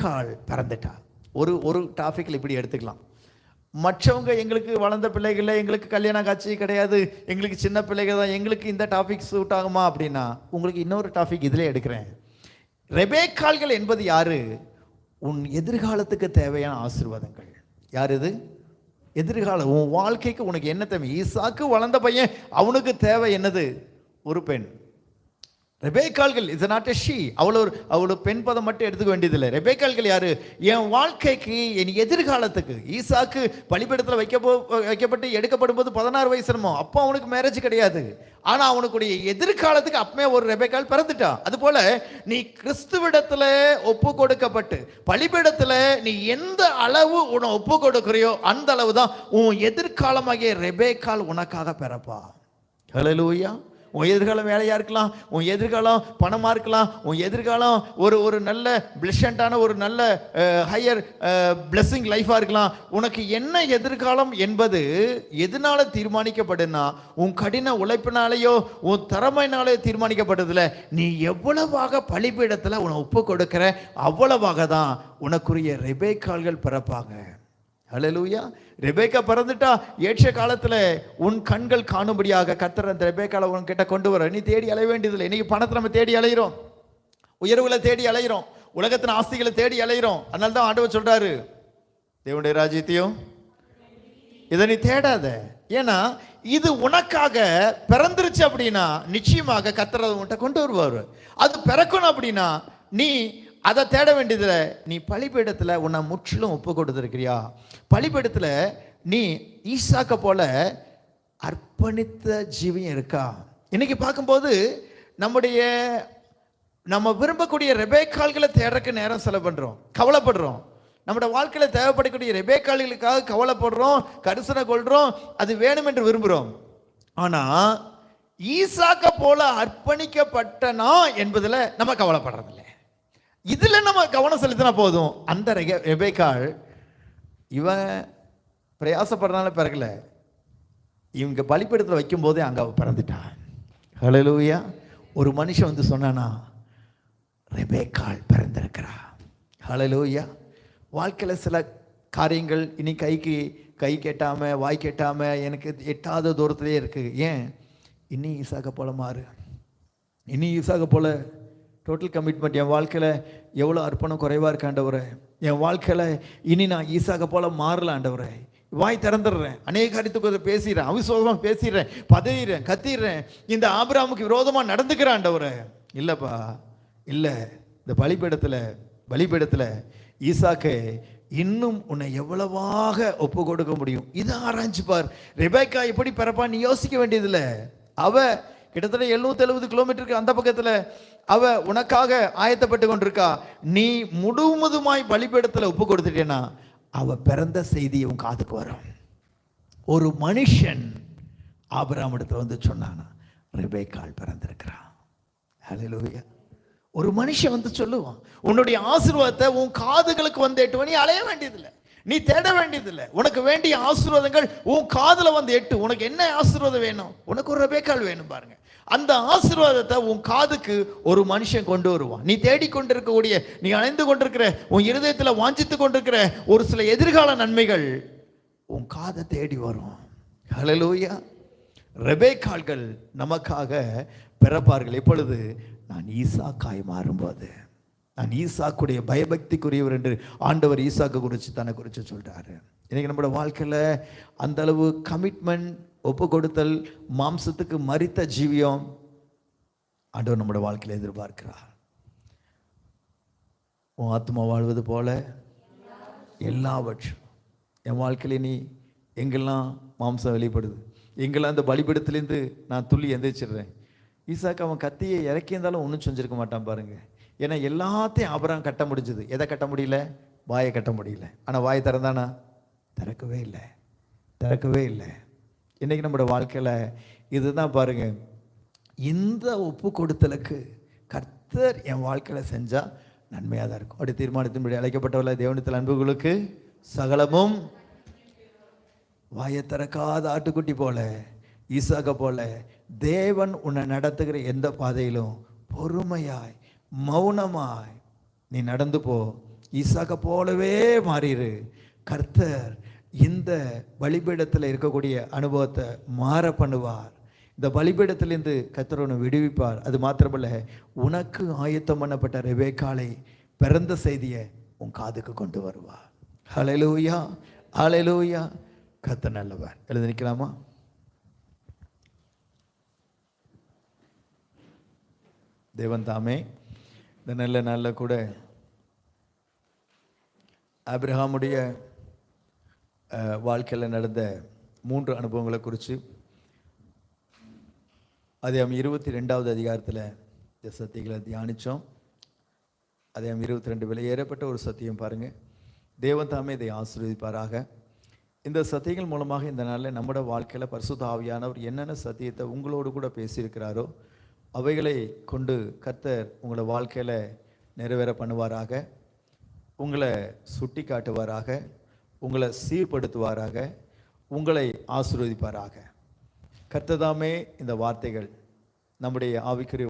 கால் பிறந்துட்டா. ஒரு டாபிக்ல இப்படி எடுத்துக்கலாம். மற்றவங்க எங்களுக்கு வளர்ந்த பிள்ளைகள், எங்களுக்கு கல்யாண காட்சி கிடையாது, எங்களுக்கு சின்ன பிள்ளைகள் தான், எங்களுக்கு இந்த டாபிக் சூட் ஆகுமா அப்படின்னா, உங்களுக்கு இன்னொரு டாபிக் இதில் எடுக்கிறேன். ரெபேக்காள்கள் என்பது யாரு? உன் எதிர்காலத்துக்கு தேவையான ஆசீர்வாதங்கள். யார் இது? எதிர்காலம், உன் வாழ்க்கைக்கு உனக்கு என்ன தேவை? ஈசாக்கு வளர்ந்த பையன், அவனுக்கு தேவை என்னது? ஒரு பெண். ரெபேக்காள்கள் இஸ் நாட் எ ஷீ. அவ்வளோ பெண் பதம் மட்டும் எடுத்துக்க வேண்டியதில்லை. ரெபேக்காள்கள் யாரு? என் வாழ்க்கைக்கு, என் எதிர்காலத்துக்கு. ஈசாக்கு பலிபீடத்தில் வைக்கப்பட்டு எடுக்கப்படும் போது 16 வயசு என்னமோ, அப்போ அவனுக்கு மேரேஜ் கிடையாது. ஆனால் அவனுக்குடைய எதிர்காலத்துக்கு அப்பவே ஒரு ரெபேக்காள் பிறந்துட்டா. அதுபோல நீ கிறிஸ்துவிடத்தில் ஒப்பு கொடுக்கப்பட்டு பலிபீடத்தில் நீ எந்த அளவு உன்னை ஒப்பு கொடுக்கிறியோ அந்த அளவு தான் உன் எதிர்காலமாகிய ரெபேக்காள் உனக்காக பிறப்பா. ஹல்லேலூயா. உன் எதிர்காலம் வேலையாக இருக்கலாம், உன் எதிர்காலம் பணமாக இருக்கலாம், உன் எதிர்காலம் ஒரு நல்ல பிளஷண்டான ஒரு நல்ல ஹையர் பிளெஸிங் லைஃபாக இருக்கலாம். உனக்கு என்ன எதிர்காலம் என்பது எதனால தீர்மானிக்கப்படுன்னா, உன் கடின உழைப்பினாலேயோ உன் திறமையினாலேயோ தீர்மானிக்கப்படுறதில்ல. நீ எவ்வளவாக பலிபீடத்தில் உன்னை ஒப்பு கொடுக்கிற அவ்வளவாக தான் உனக்குரிய ரெபேக்காள்கள் பிறப்பாங்க. ஹல்லேலூயா. ரெபேக்கா பிறந்துட்டா ஏற்ற காலத்தில் உன் கண்கள் காணும்படியாக கர்த்தர் அந்த ரெபேக்காளை உன்கிட்ட கொண்டு வர. நீ தேடி அலைய வேண்டியதில்லை. இன்னைக்கு பணத்தை நம்ம தேடி அலைகிறோம், உயர்வுகளை தேடி அலைகிறோம், உலகத்தின் ஆஸ்திகளை தேடி அலைகிறோம். அதனால தான் ஆண்டவர் சொல்றாரு, தேவனுடைய ராஜ்யத்தையும் இதை நீ தேடாத. ஏன்னா இது உனக்காக பிறந்துருச்சு அப்படின்னா நிச்சயமாக கர்த்தர் அதை உன்கிட்ட கொண்டு வருவார். அது பிறக்கணும் அப்படின்னா நீ அதை தேட வேண்டியதில்லை. நீ பலிபீடத்தில் உன்னை முற்றிலும் ஒப்பு கொடுத்துருக்கிறியா? பலிபீடத்தில் நீ ஈசாக்க போல அர்ப்பணித்த ஜீவியம் இருக்கா? இன்னைக்கு பார்க்கும்போது நம்ம விரும்பக்கூடிய ரெபேக்காள்களை தேடுறதுக்கு நேரம் செலவு பண்ணுறோம், கவலைப்படுறோம். நம்மளோட வாழ்க்கையில் தேவைப்படக்கூடிய ரெபேக்காள்களுக்காக கவலைப்படுறோம், கரிசனை கொள்கிறோம், அது வேணும் என்று விரும்புகிறோம். ஆனால் ஈசாக்க போல அர்ப்பணிக்கப்பட்டனா என்பதில் நம்ம கவலைப்படுறதில்லை. இதுல நம்ம கவனம் செலுத்தினா போதும். அந்த ரெபேக்காள் இவன் பிரயாசப்படுறதுனால பிறகுல, இவங்க பலிபீடத்தில் வைக்கும் போதே அங்க அவ பிறந்துட்டான். ஹல்லேலூயா. ஒரு மனுஷன் வந்து சொன்னானா, ரெபேக்காள் பிறந்திருக்கிறா. ஹல்லேலூயா. வாழ்க்கையில் சில காரியங்கள் இனி கை கேட்டாம வாய் கேட்டாம எனக்கு எட்டாத தூரத்திலே இருக்கு. ஏன்? இனி ஈசாக்க போல மாறு, இனி ஈசாக்க போல டோட்டல் கமிட்மெண்ட். என் வாழ்க்கையில் எவ்வளோ அர்ப்பணம் குறைவாக இருக்கு ஆண்டவரே. என் வாழ்க்கையில் இனி நான் ஈசாக்க போல மாறல ஆண்டவரே. வாய் திறந்துடுறேன், அநேக காரியத்துக்கு பேசிடுறேன், அவிசுவாசமாக பேசிடுறேன், பதறிடுறேன், கத்திடுறேன், இந்த ஆபிரகாமுக்கு விரோதமாக நடந்துக்கிறேன் ஆண்டவரே. இல்லைப்பா, இல்லை. இந்த பலிபீடத்தில் ஈசாக்கு இன்னும் உன்னை எவ்வளவாக ஒப்பு கொடுக்க முடியும் இதை ஆராய்ச்சி பார். ரெபேக்கா எப்படி பிறப்பா நீ யோசிக்க வேண்டியதில்லை. அவ கிட்டத்தட்ட 770 கிலோமீட்டருக்கு அந்த பக்கத்தில் அவ உனக்காக ஆயத்தப்பட்டு கொண்டிருக்கா. நீ முழுவதுமாய் பலிபீடத்தில் ஒப்பு கொடுத்துட்டேன்னா அவ பிறந்த செய்தி உன் காதுக்கு வரும். ஒரு மனுஷன் ஆபிரகாம் இடத்துல வந்து சொன்னானா, ரெபேக்காள் பிறந்திருக்கிறான். ஹல்லேலூயா. ஒரு மனுஷன் வந்து சொல்லுவான், உன்னுடைய ஆசீர்வாதத்தை உன் காதுகளுக்கு வந்து எட்டுவ. நீ அலைய வேண்டியதில்லை, நீ தேட வேண்டியதில்லை. உனக்கு வேண்டிய ஆசீர்வாதங்கள் உன் காதுல வந்து எட்டு. உனக்கு என்ன ஆசீர்வாதம் வேணும்? உனக்கு ஒரு ரெபேக்காள் வேணும் பாருங்க. அந்த ஆசீர்வாதத்தை உன் காதுக்கு ஒரு மனுஷன் கொண்டு வருவான். நீ தேடிக்கொண்டிருக்கக்கூடிய, நீ அணைந்து கொண்டிருக்கிற, உன் இருதயத்தில் வாஞ்சித்து கொண்டிருக்கிற ஒரு சில எதிர்கால நன்மைகள் உன் காதை தேடி வரும். ஹல்லேலூயா. ரெபேக்காள்கள் நமக்காக பிறப்பார்கள். எப்பொழுது? நான் ஈசாக்காய் மாறும்போது. நான் ஈசாக்குடைய பயபக்திக்குரியவர் என்று ஆண்டவர் ஈசாக்கு குறித்து தன்னை குறித்து சொல்றாரு. இன்னைக்கு நம்மளோட வாழ்க்கையில் அந்த அளவு கமிட்மெண்ட், ஒப்பு கொடுத்தல், மாம்சத்துக்கு மரித்த ஜீவியம் ஆண்டவர் நம்மளோட வாழ்க்கையில் எதிர்பார்க்கிறார். உன் ஆத்மா வாழ்வது போல எல்லாவற்றும் என் வாழ்க்கையில் நீ எங்கெல்லாம் மாம்சம் வெளிப்படுது, எங்கெல்லாம் இந்த பலிபீடத்திலேருந்து நான் துள்ளி எந்திரிச்சிடுறேன். ஈசாக்கு அவன் கத்தியை இறக்கி இருந்தாலும் ஒன்றும் செஞ்சிருக்க மாட்டான் பாருங்க. ஏன்னா எல்லாத்தையும் ஆபிரகாம் கட்ட முடிஞ்சது. எதை கட்ட முடியல? வாயை கட்ட முடியல. ஆனால் வாயை திறந்தானா? திறக்கவே இல்லை. இன்னைக்கு நம்மளோட வாழ்க்கையில் இதுதான் பாருங்க. இந்த ஒப்பு கொடுத்தலுக்கு கர்த்தர் என் வாழ்க்கையில் செஞ்சால் நன்மையாக தான் இருக்கும். அப்படி தீர்மானத்தின்படி அழைக்கப்பட்டவர்கள தேவனிடத்தில் அன்புகளுக்கு சகலமும். வாயை திறக்காத ஆட்டுக்குட்டி போல, ஈசாக்க போல தேவன் உன்னை நடத்துகிற எந்த பாதையிலும் பொறுமையாய் மௌனமாய் நீ நடந்து போ. ஈசாக்க போலவே மாறிடு. கர்த்தர் இந்த பலிபீடத்தில் இருக்கக்கூடிய அனுபவத்தை மாற பண்ணுவார். இந்த பலிபீடத்திலிருந்து கர்த்தர் உன்னை விடுவிப்பார். அது மாத்திரமல்ல, உனக்கு ஆயத்தம் பண்ணப்பட்ட ரெபேக்காளை பிறந்த செய்தியை உன் காதுக்கு கொண்டு வருவார். ஹல்லேலூயா, ஹல்லேலூயா. கர்த்தர் நல்லவர். எழுதி நிற்கலாமா? தேவன் தாமே இந்த நல்ல நாளில் கூட ஆபிரகாமுடைய வாழ்க்கையில் நடந்த 3 அனுபவங்களை குறித்து அதிகாரம் 22வது அதிகாரத்தில் இந்த சத்தியங்களை தியானித்தோம். அதிகாரம் 22 வெளியேறப்பட்ட ஒரு சத்தியம் பாருங்கள். தேவன் தாமே இதை ஆசீர்வதிப்பாராக. இந்த சத்தியங்கள் மூலமாக இந்த நாளில் நம்முடைய வாழ்க்கையில் பரிசுத்த ஆவியானவர் என்னென்ன சத்தியத்தை உங்களோடு கூட பேசியிருக்கிறாரோ அவைகளை கொண்டு கர்த்தர் உங்களோட வாழ்க்கையில் நிறைவேற பண்ணுவாராக. உங்களை சுட்டி காட்டுவாராக, உங்களை சீர்படுத்துவாராக, உங்களை ஆசீர்வதிப்பாராக. கர்த்தர் தாமே இந்த வார்த்தைகள் நம்முடைய ஆவிக்குரிய